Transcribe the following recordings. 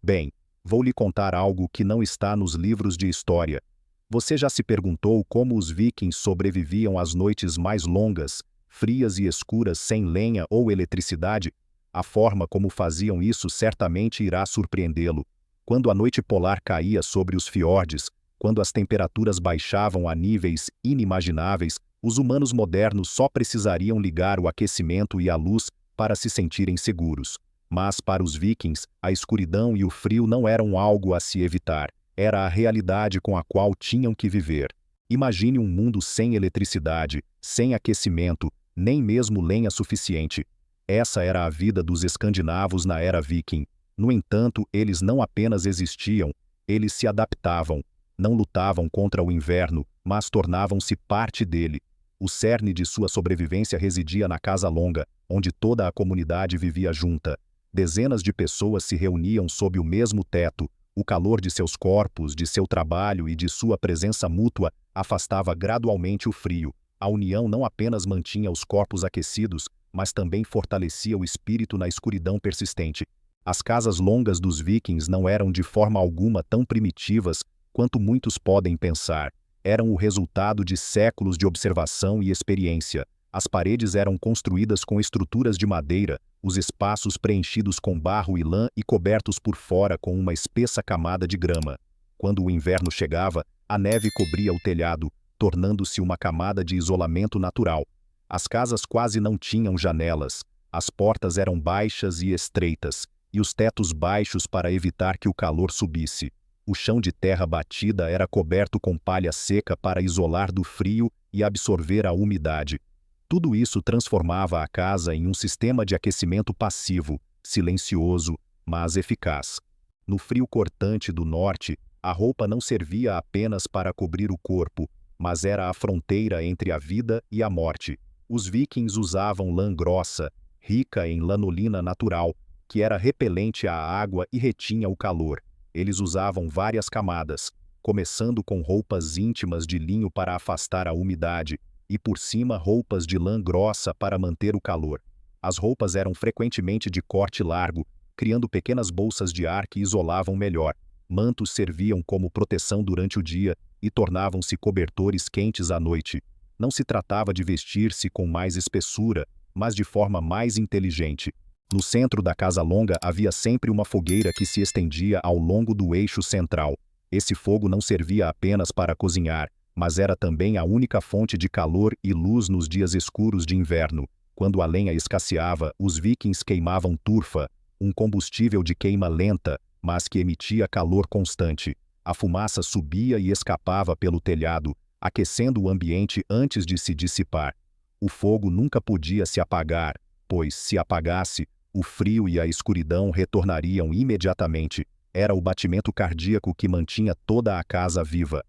Bem, vou lhe contar algo que não está nos livros de história. Você já se perguntou como os vikings sobreviviam às noites mais longas, frias e escuras sem lenha ou eletricidade? A forma como faziam isso certamente irá surpreendê-lo. Quando a noite polar caía sobre os fiordes, quando as temperaturas baixavam a níveis inimagináveis, os humanos modernos só precisariam ligar o aquecimento e a luz para se sentirem seguros. Mas para os vikings, a escuridão e o frio não eram algo a se evitar. Era a realidade com a qual tinham que viver. Imagine um mundo sem eletricidade, sem aquecimento, nem mesmo lenha suficiente. Essa era a vida dos escandinavos na era viking. No entanto, eles não apenas existiam, eles se adaptavam. Não lutavam contra o inverno, mas tornavam-se parte dele. O cerne de sua sobrevivência residia na Casa Longa, onde toda a comunidade vivia junta. Dezenas de pessoas se reuniam sob o mesmo teto. O calor de seus corpos, de seu trabalho e de sua presença mútua afastava gradualmente o frio. A união não apenas mantinha os corpos aquecidos, mas também fortalecia o espírito na escuridão persistente. As casas longas dos vikings não eram de forma alguma tão primitivas quanto muitos podem pensar. Eram o resultado de séculos de observação e experiência. As paredes eram construídas com estruturas de madeira, os espaços preenchidos com barro e lã e cobertos por fora com uma espessa camada de grama. Quando o inverno chegava, a neve cobria o telhado, tornando-se uma camada de isolamento natural. As casas quase não tinham janelas, as portas eram baixas e estreitas, e os tetos baixos para evitar que o calor subisse. O chão de terra batida era coberto com palha seca para isolar do frio e absorver a umidade. Tudo isso transformava a casa em um sistema de aquecimento passivo, silencioso, mas eficaz. No frio cortante do norte, a roupa não servia apenas para cobrir o corpo, mas era a fronteira entre a vida e a morte. Os vikings usavam lã grossa, rica em lanolina natural, que era repelente à água e retinha o calor. Eles usavam várias camadas, começando com roupas íntimas de linho para afastar a umidade, e por cima roupas de lã grossa para manter o calor. As roupas eram frequentemente de corte largo, criando pequenas bolsas de ar que isolavam melhor. Mantos serviam como proteção durante o dia e tornavam-se cobertores quentes à noite. Não se tratava de vestir-se com mais espessura, mas de forma mais inteligente. No centro da Casa Longa havia sempre uma fogueira que se estendia ao longo do eixo central. Esse fogo não servia apenas para cozinhar, mas era também a única fonte de calor e luz nos dias escuros de inverno. Quando a lenha escasseava, os vikings queimavam turfa, um combustível de queima lenta, mas que emitia calor constante. A fumaça subia e escapava pelo telhado, aquecendo o ambiente antes de se dissipar. O fogo nunca podia se apagar, pois, se apagasse, o frio e a escuridão retornariam imediatamente. Era o batimento cardíaco que mantinha toda a casa viva.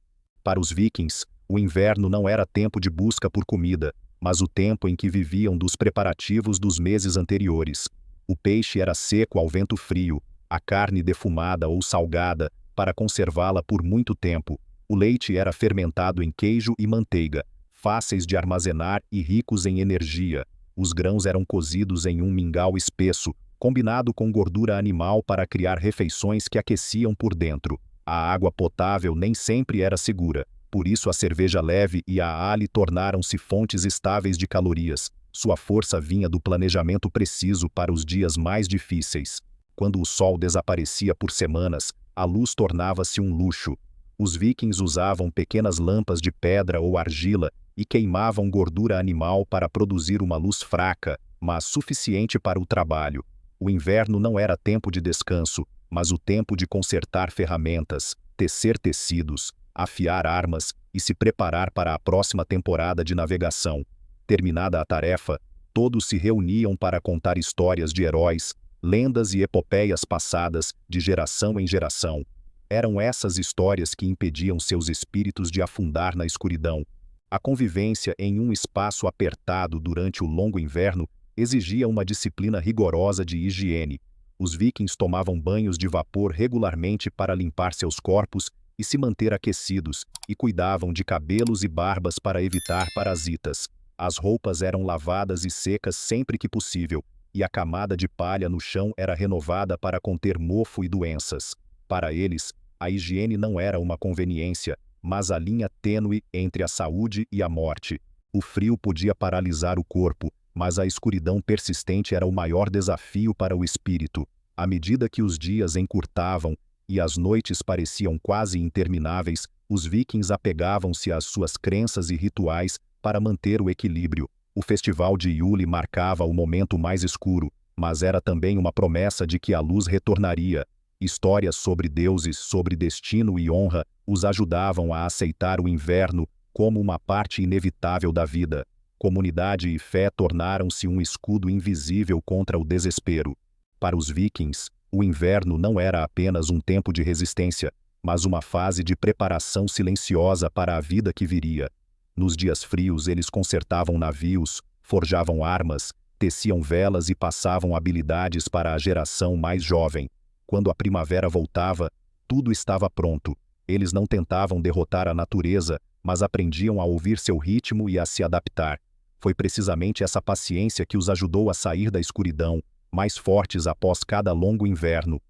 Para os vikings, o inverno não era tempo de busca por comida, mas o tempo em que viviam dos preparativos dos meses anteriores. O peixe era seco ao vento frio, a carne defumada ou salgada, para conservá-la por muito tempo. O leite era fermentado em queijo e manteiga, fáceis de armazenar e ricos em energia. Os grãos eram cozidos em um mingau espesso, combinado com gordura animal para criar refeições que aqueciam por dentro. A água potável nem sempre era segura, por isso a cerveja leve e a ale tornaram-se fontes estáveis de calorias. Sua força vinha do planejamento preciso para os dias mais difíceis. Quando o sol desaparecia por semanas, a luz tornava-se um luxo. Os vikings usavam pequenas lâmpadas de pedra ou argila e queimavam gordura animal para produzir uma luz fraca, mas suficiente para o trabalho. O inverno não era tempo de descanso, mas o tempo de consertar ferramentas, tecer tecidos, afiar armas e se preparar para a próxima temporada de navegação. Terminada a tarefa, todos se reuniam para contar histórias de heróis, lendas e epopeias passadas de geração em geração. Eram essas histórias que impediam seus espíritos de afundar na escuridão. A convivência em um espaço apertado durante o longo inverno exigia uma disciplina rigorosa de higiene. Os vikings tomavam banhos de vapor regularmente para limpar seus corpos e se manter aquecidos, e cuidavam de cabelos e barbas para evitar parasitas. As roupas eram lavadas e secas sempre que possível, e a camada de palha no chão era renovada para conter mofo e doenças. Para eles, a higiene não era uma conveniência, mas a linha tênue entre a saúde e a morte. O frio podia paralisar o corpo, mas a escuridão persistente era o maior desafio para o espírito. À medida que os dias encurtavam e as noites pareciam quase intermináveis, os vikings apegavam-se às suas crenças e rituais para manter o equilíbrio. O festival de Yule marcava o momento mais escuro, mas era também uma promessa de que a luz retornaria. Histórias sobre deuses, sobre destino e honra os ajudavam a aceitar o inverno como uma parte inevitável da vida. Comunidade e fé tornaram-se um escudo invisível contra o desespero. Para os vikings, o inverno não era apenas um tempo de resistência, mas uma fase de preparação silenciosa para a vida que viria. Nos dias frios eles consertavam navios, forjavam armas, teciam velas e passavam habilidades para a geração mais jovem. Quando a primavera voltava, tudo estava pronto. Eles não tentavam derrotar a natureza, mas aprendiam a ouvir seu ritmo e a se adaptar. Foi precisamente essa paciência que os ajudou a sair da escuridão, mais fortes após cada longo inverno,